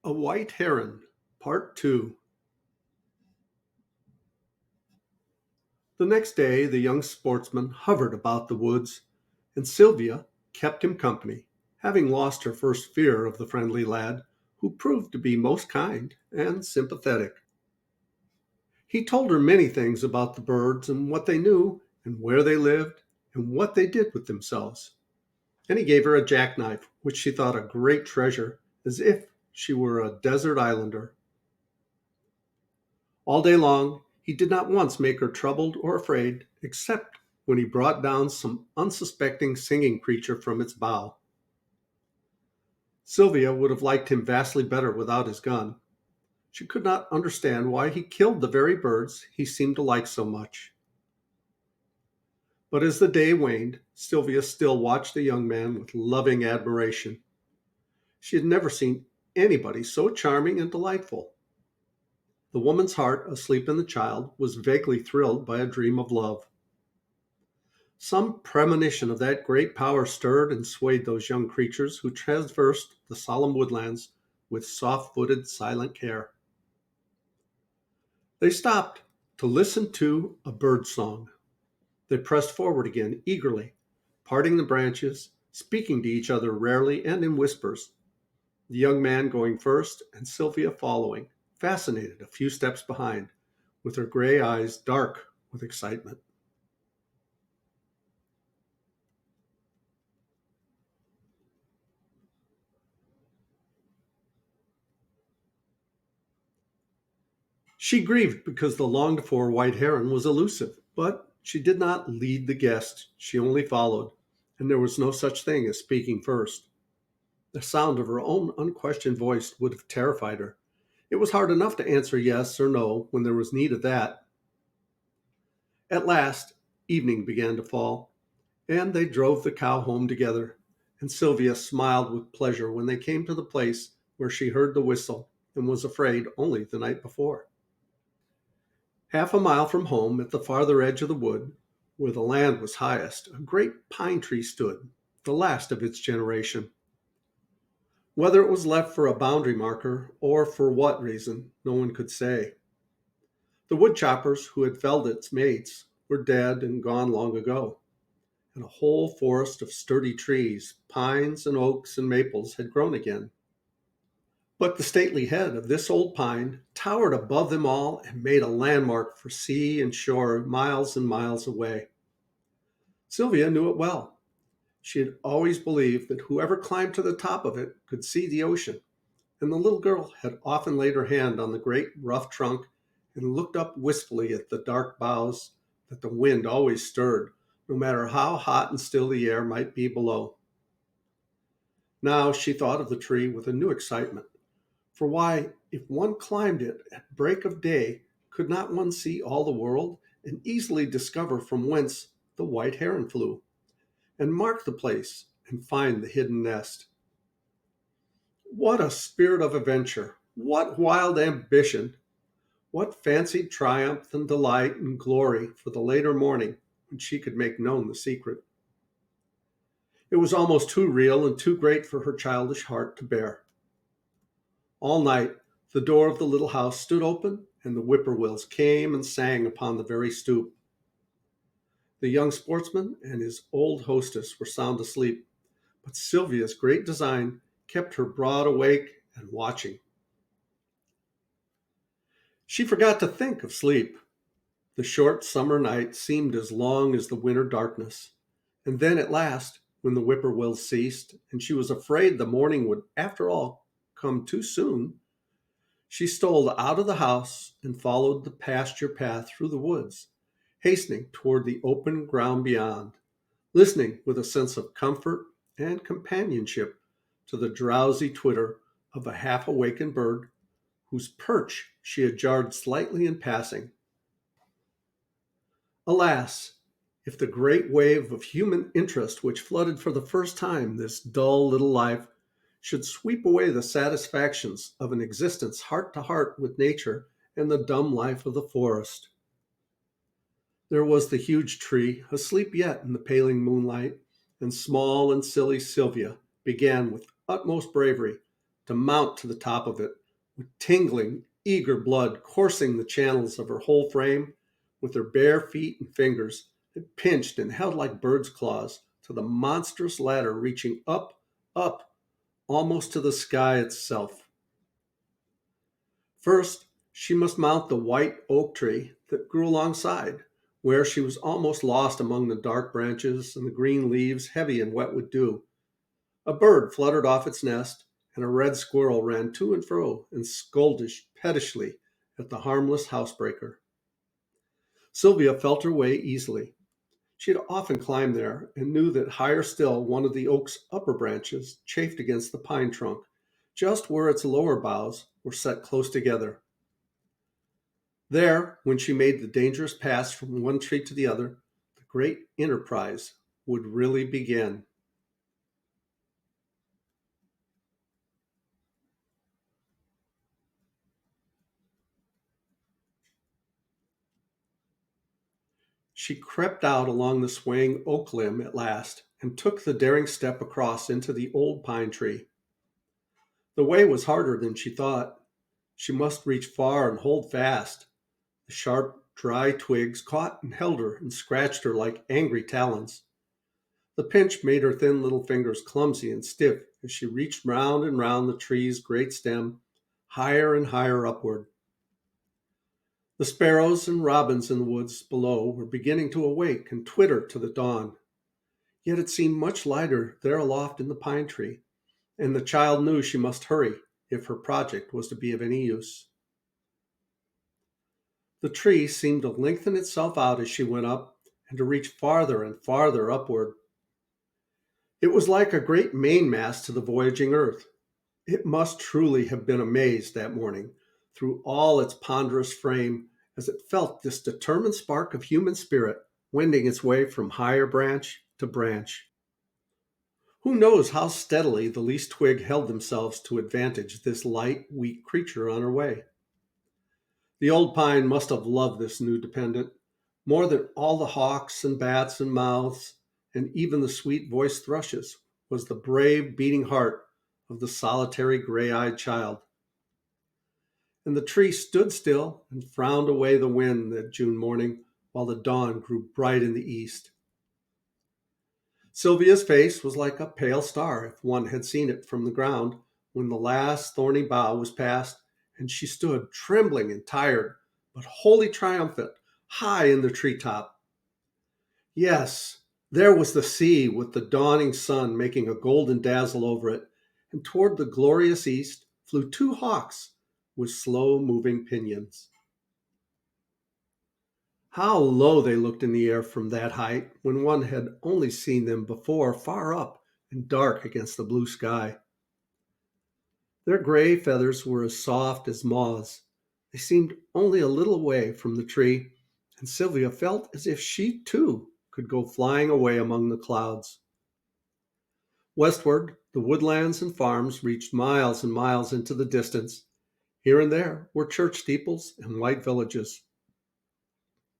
A White Heron, Part 2. The next day, the young sportsman hovered about the woods, and Sylvia kept him company, having lost her first fear of the friendly lad, who proved to be most kind and sympathetic. He told her many things about the birds and what they knew, and where they lived, and what they did with themselves. And he gave her a jackknife, which she thought a great treasure, as if she were a desert islander. All day long he did not once make her troubled or afraid, except when he brought down some unsuspecting singing creature from its bough. Sylvia would have liked him vastly better without his gun. She could not understand why he killed the very birds he seemed to like so much. But as the day waned, Sylvia still watched the young man with loving admiration. She had never seen anybody so charming and delightful. The woman's heart, asleep in the child, was vaguely thrilled by a dream of love. Some premonition of that great power stirred and swayed those young creatures who traversed the solemn woodlands with soft-footed, silent care. They stopped to listen to a bird song. They pressed forward again eagerly, parting the branches, speaking to each other rarely and in whispers, the young man going first and Sylvia following, fascinated a few steps behind, with her gray eyes dark with excitement. She grieved because the longed-for white heron was elusive, but she did not lead the guest, she only followed, and there was no such thing as speaking first. The sound of her own unquestioned voice would have terrified her. It was hard enough to answer yes or no when there was need of that. At last, evening began to fall, and they drove the cow home together, and Sylvia smiled with pleasure when they came to the place where she heard the whistle and was afraid only the night before. Half a mile from home, at the farther edge of the wood, where the land was highest, a great pine tree stood, the last of its generation. Whether it was left for a boundary marker, or for what reason, no one could say. The woodchoppers who had felled its mates were dead and gone long ago, and a whole forest of sturdy trees, pines and oaks and maples, had grown again. But the stately head of this old pine towered above them all and made a landmark for sea and shore miles and miles away. Sylvia knew it well. She had always believed that whoever climbed to the top of it could see the ocean, and the little girl had often laid her hand on the great rough trunk and looked up wistfully at the dark boughs that the wind always stirred, no matter how hot and still the air might be below. Now she thought of the tree with a new excitement. For why, if one climbed it at break of day, could not one see all the world and easily discover from whence the white heron flew, and mark the place and find the hidden nest? What a spirit of adventure! What wild ambition! What fancied triumph and delight and glory for the later morning when she could make known the secret! It was almost too real and too great for her childish heart to bear. All night the door of the little house stood open, and the whippoorwills came and sang upon the very stoop. The young sportsman and his old hostess were sound asleep, but Sylvia's great design kept her broad awake and watching. She forgot to think of sleep. The short summer night seemed as long as the winter darkness, and then at last, when the whippoorwills ceased, and she was afraid the morning would after all come too soon, she stole out of the house and followed the pasture path through the woods, hastening toward the open ground beyond, listening with a sense of comfort and companionship to the drowsy twitter of a half-awakened bird whose perch she had jarred slightly in passing. Alas, if the great wave of human interest which flooded for the first time this dull little life should sweep away the satisfactions of an existence heart to heart with nature and the dumb life of the forest. There was the huge tree, asleep yet in the paling moonlight, and small and silly Sylvia began with utmost bravery to mount to the top of it, with tingling, eager blood coursing the channels of her whole frame, with her bare feet and fingers that pinched and held like birds' claws to the monstrous ladder reaching up, up, almost to the sky itself. First, she must mount the white oak tree that grew alongside, where she was almost lost among the dark branches and the green leaves heavy and wet with dew. A bird fluttered off its nest, and a red squirrel ran to and fro and scolded pettishly at the harmless housebreaker. Sylvia felt her way easily. She had often climbed there and knew that higher still one of the oak's upper branches chafed against the pine trunk, just where its lower boughs were set close together. There, when she made the dangerous pass from one tree to the other, the great enterprise would really begin. She crept out along the swaying oak limb at last and took the daring step across into the old pine tree. The way was harder than she thought. She must reach far and hold fast. The sharp, dry twigs caught and held her and scratched her like angry talons. The pinch made her thin little fingers clumsy and stiff as she reached round and round the tree's great stem, higher and higher upward. The sparrows and robins in the woods below were beginning to awake and twitter to the dawn. Yet it seemed much lighter there aloft in the pine tree, and the child knew she must hurry if her project was to be of any use. The tree seemed to lengthen itself out as she went up, and to reach farther and farther upward. It was like a great mainmast to the voyaging earth. It must truly have been amazed that morning, through all its ponderous frame, as it felt this determined spark of human spirit wending its way from higher branch to branch. Who knows how steadily the least twig held themselves to advantage this light, weak creature on her way? The old pine must have loved this new dependent, more than all the hawks and bats and moths, and even the sweet-voiced thrushes, was the brave, beating heart of the solitary gray-eyed child. And the tree stood still and frowned away the wind that June morning while the dawn grew bright in the east. Sylvia's face was like a pale star if one had seen it from the ground when the last thorny bough was passed, and she stood trembling and tired, but wholly triumphant, high in the treetop. Yes, there was the sea with the dawning sun making a golden dazzle over it, and toward the glorious east flew two hawks with slow-moving pinions. How low they looked in the air from that height when one had only seen them before far up and dark against the blue sky. Their gray feathers were as soft as moths. They seemed only a little way from the tree, and Sylvia felt as if she too could go flying away among the clouds. Westward, the woodlands and farms reached miles and miles into the distance. Here and there were church steeples and white villages.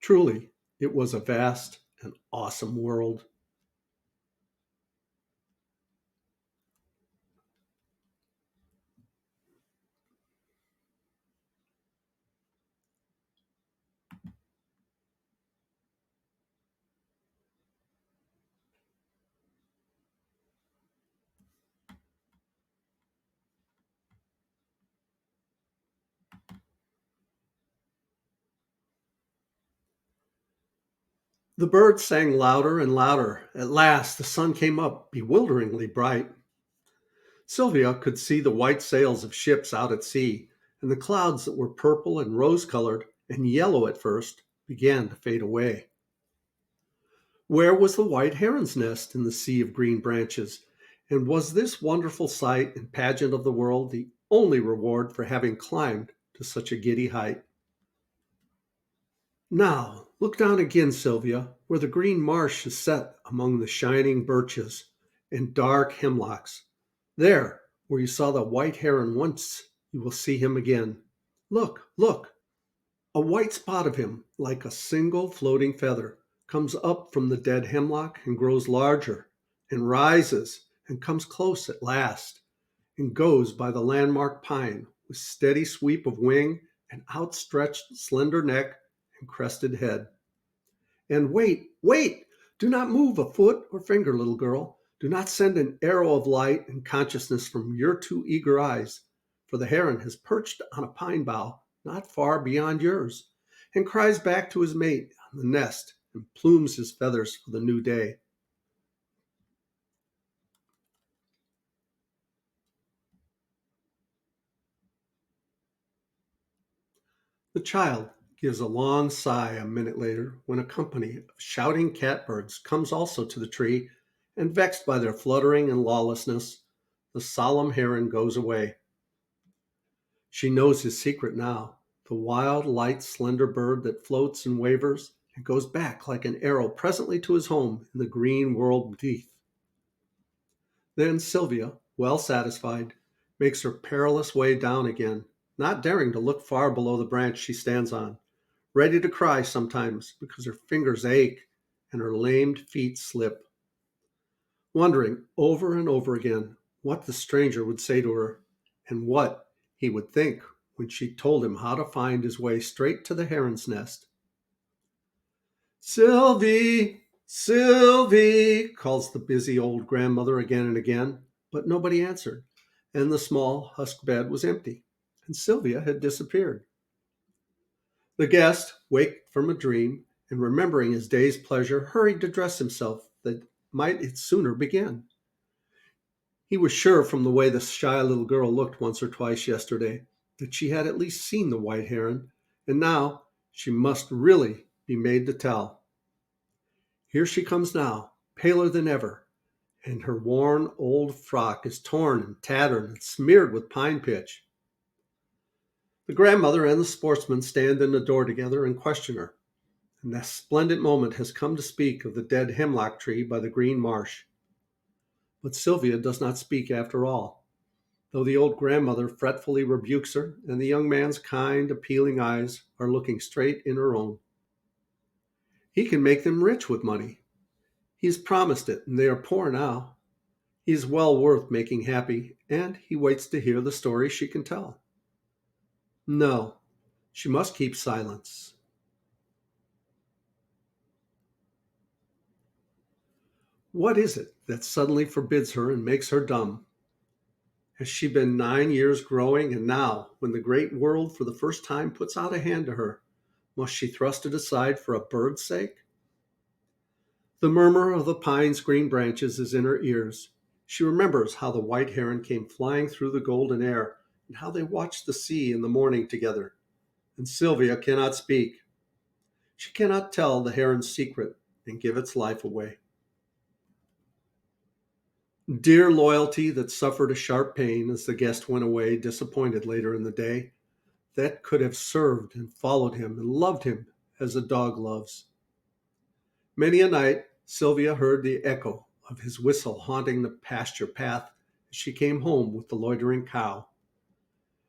Truly, it was a vast and awesome world. The birds sang louder and louder. At last, the sun came up, bewilderingly bright. Sylvia could see the white sails of ships out at sea, and the clouds that were purple and rose colored and yellow at first began to fade away. Where was the white heron's nest in the sea of green branches? And was this wonderful sight and pageant of the world the only reward for having climbed to such a giddy height? Now, look down again, Sylvia, where the green marsh is set among the shining birches and dark hemlocks. There, where you saw the white heron once, you will see him again. Look, look! A white spot of him, like a single floating feather, comes up from the dead hemlock and grows larger, and rises and comes close at last. and goes by the landmark pine with steady sweep of wing and outstretched slender neck and crested head. And wait, wait! Do not move a foot or finger, little girl. Do not send an arrow of light and consciousness from your too eager eyes, for the heron has perched on a pine bough not far beyond yours, and cries back to his mate on the nest and plumes his feathers for the new day. The child gives a long sigh a minute later when a company of shouting catbirds comes also to the tree, and vexed by their fluttering and lawlessness, the solemn heron goes away. She knows his secret now, the wild, light, slender bird that floats and wavers and goes back like an arrow presently to his home in the green world beneath. Then Sylvia, well satisfied, makes her perilous way down again, not daring to look far below the branch she stands on, ready to cry sometimes because her fingers ache and her lamed feet slip, wondering over and over again what the stranger would say to her and what he would think when she told him how to find his way straight to the heron's nest. Sylvie, Sylvie, calls the busy old grandmother again and again, but nobody answered, and the small husk bed was empty, and Sylvia had disappeared. The guest, waked from a dream, and remembering his day's pleasure, hurried to dress himself that might it sooner begin. He was sure from the way the shy little girl looked once or twice yesterday that she had at least seen the white heron, and now she must really be made to tell. Here she comes now, paler than ever, and her worn old frock is torn and tattered and smeared with pine pitch. The grandmother and the sportsman stand in the door together and question her, and the splendid moment has come to speak of the dead hemlock tree by the green marsh. But Sylvia does not speak after all, though the old grandmother fretfully rebukes her, and the young man's kind, appealing eyes are looking straight in her own. He can make them rich with money. He has promised it, and they are poor now. He is well worth making happy, and he waits to hear the story she can tell. No, she must keep silence. What is it that suddenly forbids her and makes her dumb? Has she been 9 years growing, and now, when the great world for the first time puts out a hand to her, must she thrust it aside for a bird's sake? The murmur of the pine's green branches is in her ears. She remembers how the white heron came flying through the golden air, and how they watched the sea in the morning together. And Sylvia cannot speak. She cannot tell the heron's secret and give its life away. Dear loyalty that suffered a sharp pain as the guest went away disappointed later in the day, that could have served and followed him and loved him as a dog loves. Many a night Sylvia heard the echo of his whistle haunting the pasture path as she came home with the loitering cow.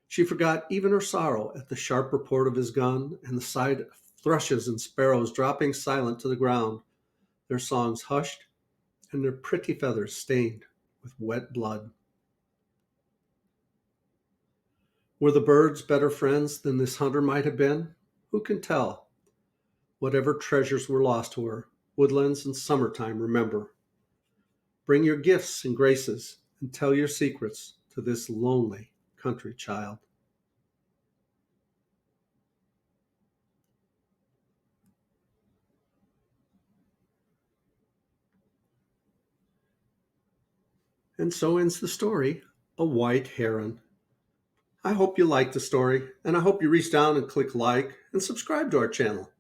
She forgot even her sorrow at the sharp report of his gun and the sight of thrushes and sparrows dropping silent to the ground, their songs hushed and their pretty feathers stained with wet blood. Were the birds better friends than this hunter might have been? Who can tell? Whatever treasures were lost to her, woodlands and summertime remember. Bring your gifts and graces and tell your secrets to this lonely country child. And so ends the story, A White Heron. I hope you liked the story, and I hope you reach down and click like and subscribe to our channel.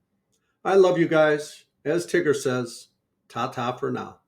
I love you guys. As Tigger says, ta ta for now.